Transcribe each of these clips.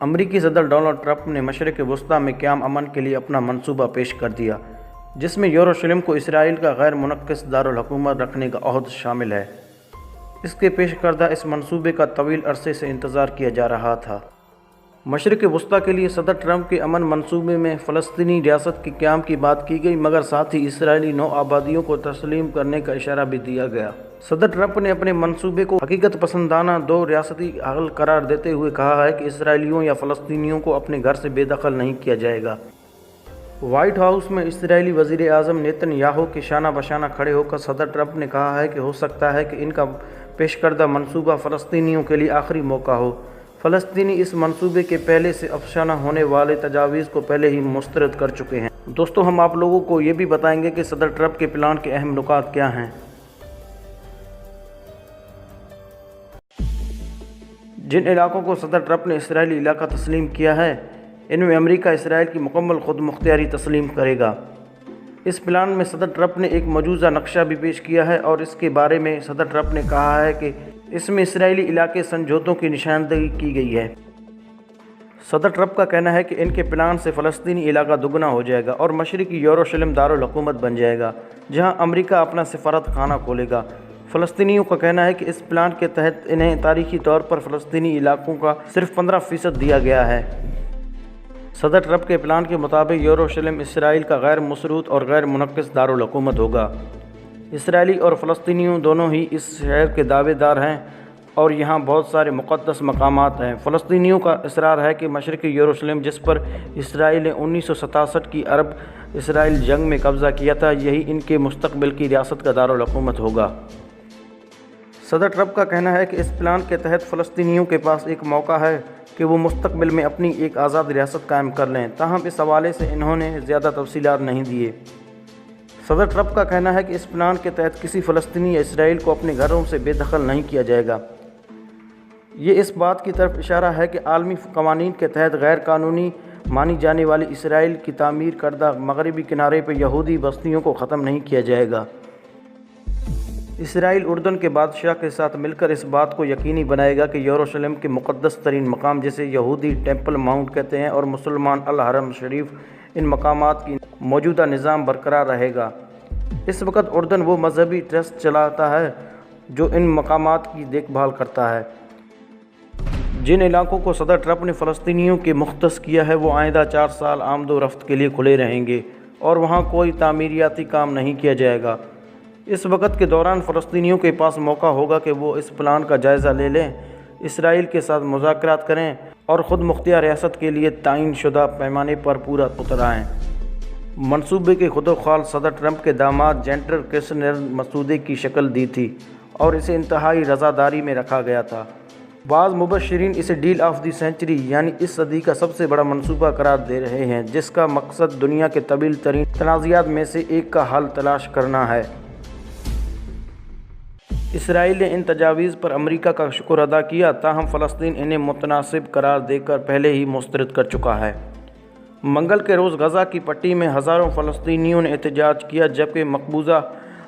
امریکی صدر Donald Trump نے مشرق وسطیٰ میں قیام امن کے لیے اپنا منصوبہ پیش کر دیا، جس میں یروشلم کو اسرائیل کا غیر منعقد دارالحکومت رکھنے کا عہد شامل ہے۔ اس کے پیش کردہ اس منصوبے کا طویل عرصے سے انتظار کیا جا رہا تھا۔ مشرق وسطیٰ کے لیے صدر ٹرمپ کے امن منصوبے میں فلسطینی ریاست کے قیام کی بات کی گئی، مگر ساتھ ہی اسرائیلی نو آبادیوں کو تسلیم کرنے کا اشارہ بھی دیا گیا۔ صدر ٹرمپ نے اپنے منصوبے کو حقیقت پسندانہ دو ریاستی حل قرار دیتے ہوئے کہا ہے کہ اسرائیلیوں یا فلسطینیوں کو اپنے گھر سے بے دخل نہیں کیا جائے گا۔ وائٹ ہاؤس میں اسرائیلی وزیر اعظم نیتن یاہو کے شانہ بشانہ کھڑے ہو کر صدر ٹرمپ نے کہا ہے کہ ہو سکتا ہے کہ ان کا پیش کردہ منصوبہ فلسطینیوں کے لیے آخری موقع ہو۔ فلسطینی اس منصوبے کے پہلے سے افشانہ ہونے والے تجاویز کو پہلے ہی مسترد کر چکے ہیں۔ دوستو، ہم آپ لوگوں کو یہ بھی بتائیں گے کہ صدر ٹرمپ کے پلان کے اہم نکات کیا ہیں۔ جن علاقوں کو صدر ٹرمپ نے اسرائیلی علاقہ تسلیم کیا ہے، ان میں امریکہ اسرائیل کی مکمل خود مختاری تسلیم کرے گا۔ اس پلان میں صدر ٹرمپ نے ایک مجوزہ نقشہ بھی پیش کیا ہے اور اس کے بارے میں صدر ٹرمپ نے کہا ہے کہ اس میں اسرائیلی علاقے سمجھوتوں کی نشاندہی کی گئی ہے۔ صدر ٹرمپ کا کہنا ہے کہ ان کے پلان سے فلسطینی علاقہ دگنا ہو جائے گا اور مشرقی یروشلم دارالحکومت بن جائے گا، جہاں امریکہ اپنا سفارت خانہ کھولے گا۔ فلسطینیوں کا کہنا ہے کہ اس پلان کے تحت انہیں تاریخی طور پر فلسطینی علاقوں کا صرف 15% دیا گیا ہے۔ صدر ٹرمپ کے پلان کے مطابق یروشلم اسرائیل کا غیر مشروط اور غیر منعقد دارالحکومت ہوگا۔ اسرائیلی اور فلسطینیوں دونوں ہی اس شہر کے دعوے دار ہیں اور یہاں بہت سارے مقدس مقامات ہیں۔ فلسطینیوں کا اصرار ہے کہ مشرقی یروشلم، جس پر اسرائیل نے 1967 کی عرب اسرائیل جنگ میں قبضہ کیا تھا، یہی ان کے مستقبل کی ریاست کا دارالحکومت ہوگا۔ صدر ٹرمپ کا کہنا ہے کہ اس پلان کے تحت فلسطینیوں کے پاس ایک موقع ہے کہ وہ مستقبل میں اپنی ایک آزاد ریاست قائم کر لیں، تاہم اس حوالے سے انہوں نے زیادہ تفصیلات نہیں دیے۔ صدر ٹرمپ کا کہنا ہے کہ اس پلان کے تحت کسی فلسطینی یا اسرائیل کو اپنے گھروں سے بے دخل نہیں کیا جائے گا۔ یہ اس بات کی طرف اشارہ ہے کہ عالمی قوانین کے تحت غیر قانونی مانی جانے والی اسرائیل کی تعمیر کردہ مغربی کنارے پر یہودی بستیوں کو ختم نہیں کیا جائے گا۔ اسرائیل اردن کے بادشاہ کے ساتھ مل کر اس بات کو یقینی بنائے گا کہ یروشلم کے مقدس ترین مقام، جسے یہودی ٹیمپل ماؤنٹ کہتے ہیں، اور مسلمان الحرم شریف، ان مقامات کی موجودہ نظام برقرار رہے گا۔ اس وقت اردن وہ مذہبی ٹرسٹ چلاتا ہے جو ان مقامات کی دیکھ بھال کرتا ہے۔ جن علاقوں کو صدر ٹرمپ نے فلسطینیوں کے مختص کیا ہے، وہ آئندہ 4 سال آمد و رفت کے لیے کھلے رہیں گے اور وہاں کوئی تعمیراتی کام نہیں کیا جائے گا۔ اس وقت کے دوران فلسطینیوں کے پاس موقع ہوگا کہ وہ اس پلان کا جائزہ لے لیں، اسرائیل کے ساتھ مذاکرات کریں اور خود مختار ریاست کے لیے تعین شدہ پیمانے پر پورا اتر آئیں۔ منصوبے کے خدوخال صدر ٹرمپ کے داماد جینٹر کشنر مسودے کی شکل دی تھی اور اسے انتہائی رضاداری میں رکھا گیا تھا۔ بعض مبشرین اسے ڈیل آف دی سینچری، یعنی اس صدی کا سب سے بڑا منصوبہ قرار دے رہے ہیں، جس کا مقصد دنیا کے طویل ترین تنازعات میں سے ایک کا حل تلاش کرنا ہے۔ اسرائیل نے ان تجاویز پر امریکہ کا شکر ادا کیا، تاہم فلسطین انہیں متناسب قرار دے کر پہلے ہی مسترد کر چکا ہے۔ منگل کے روز غزہ کی پٹی میں ہزاروں فلسطینیوں نے احتجاج کیا، جبکہ مقبوضہ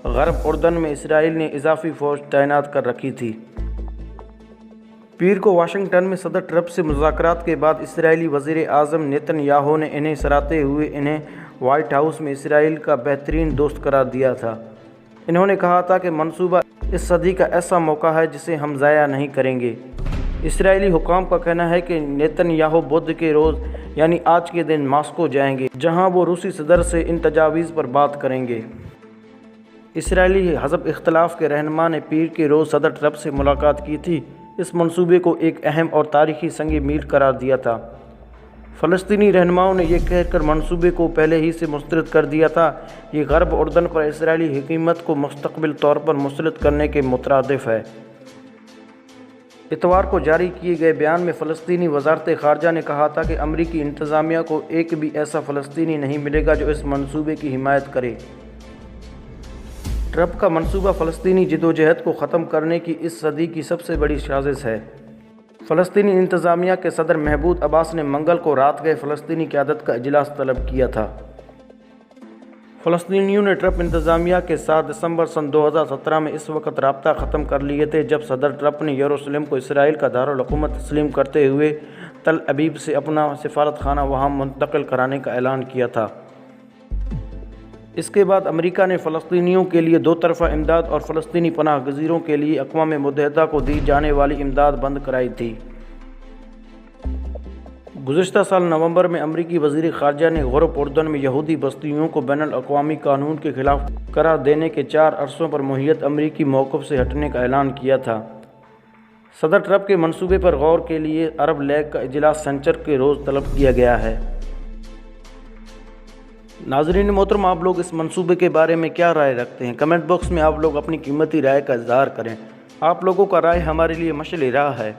غرب اردن میں اسرائیل نے اضافی فوج تعینات کر رکھی تھی۔ پیر کو واشنگٹن میں صدر ٹرمپ سے مذاکرات کے بعد اسرائیلی وزیر اعظم نیتن یاہو نے انہیں سراہتے ہوئے انہیں وائٹ ہاؤس میں اسرائیل کا بہترین دوست قرار دیا تھا۔ انہوں نے کہا تھا کہ منصوبہ اس صدی کا ایسا موقع ہے جسے ہم ضائع نہیں کریں گے۔ اسرائیلی حکام کا کہنا ہے کہ نیتن یاہو بدھ کے روز یعنی آج کے دن ماسکو جائیں گے، جہاں وہ روسی صدر سے ان تجاویز پر بات کریں گے۔ اسرائیلی حزب اختلاف کے رہنما نے پیر کے روز صدر ٹرمپ سے ملاقات کی تھی، اس منصوبے کو ایک اہم اور تاریخی سنگ میل قرار دیا تھا۔ فلسطینی رہنماؤں نے یہ کہہ کر منصوبے کو پہلے ہی سے مسترد کر دیا تھا، یہ غرب اردن پر اسرائیلی حکومت کو مستقبل طور پر مسلط کرنے کے مترادف ہے۔ اتوار کو جاری کیے گئے بیان میں فلسطینی وزارت خارجہ نے کہا تھا کہ امریکی انتظامیہ کو ایک بھی ایسا فلسطینی نہیں ملے گا جو اس منصوبے کی حمایت کرے۔ ٹرمپ کا منصوبہ فلسطینی جدوجہد کو ختم کرنے کی اس صدی کی سب سے بڑی سازش ہے۔ فلسطینی انتظامیہ کے صدر محمود عباس نے منگل کو رات گئے فلسطینی قیادت کا اجلاس طلب کیا تھا۔ فلسطینیوں نے ٹرمپ انتظامیہ کے ساتھ دسمبر سن 2017 میں اس وقت رابطہ ختم کر لیے تھے جب صدر ٹرمپ نے یروشلم کو اسرائیل کا دارالحکومت تسلیم کرتے ہوئے تل ابیب سے اپنا سفارت خانہ وہاں منتقل کرانے کا اعلان کیا تھا۔ اس کے بعد امریکہ نے فلسطینیوں کے لیے دو طرفہ امداد اور فلسطینی پناہ گزینوں کے لیے اقوام متحدہ کو دی جانے والی امداد بند کرائی تھی۔ گزشتہ سال نومبر میں امریکی وزیر خارجہ نے غرب اردن میں یہودی بستیوں کو بین الاقوامی قانون کے خلاف قرار دینے کے 4 عرصوں پر محیط امریکی موقف سے ہٹنے کا اعلان کیا تھا۔ صدر ٹرمپ کے منصوبے پر غور کے لیے عرب لیگ کا اجلاس سنیچر کے روز طلب کیا گیا ہے۔ ناظرین محترم، آپ لوگ اس منصوبے کے بارے میں کیا رائے رکھتے ہیں؟ کمنٹ باکس میں آپ لوگ اپنی قیمتی رائے کا اظہار کریں۔ آپ لوگوں کا رائے ہمارے لیے مشعل راہ ہے،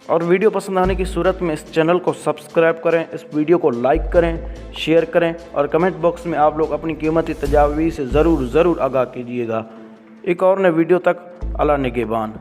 اور ویڈیو پسند آنے کی صورت میں اس چینل کو سبسکرائب کریں، اس ویڈیو کو لائک کریں، شیئر کریں، اور کمنٹ باکس میں آپ لوگ اپنی قیمتی تجاویز سے ضرور آگاہ کیجیے گا۔ ایک اور نئے ویڈیو تک اللہ نگہبان۔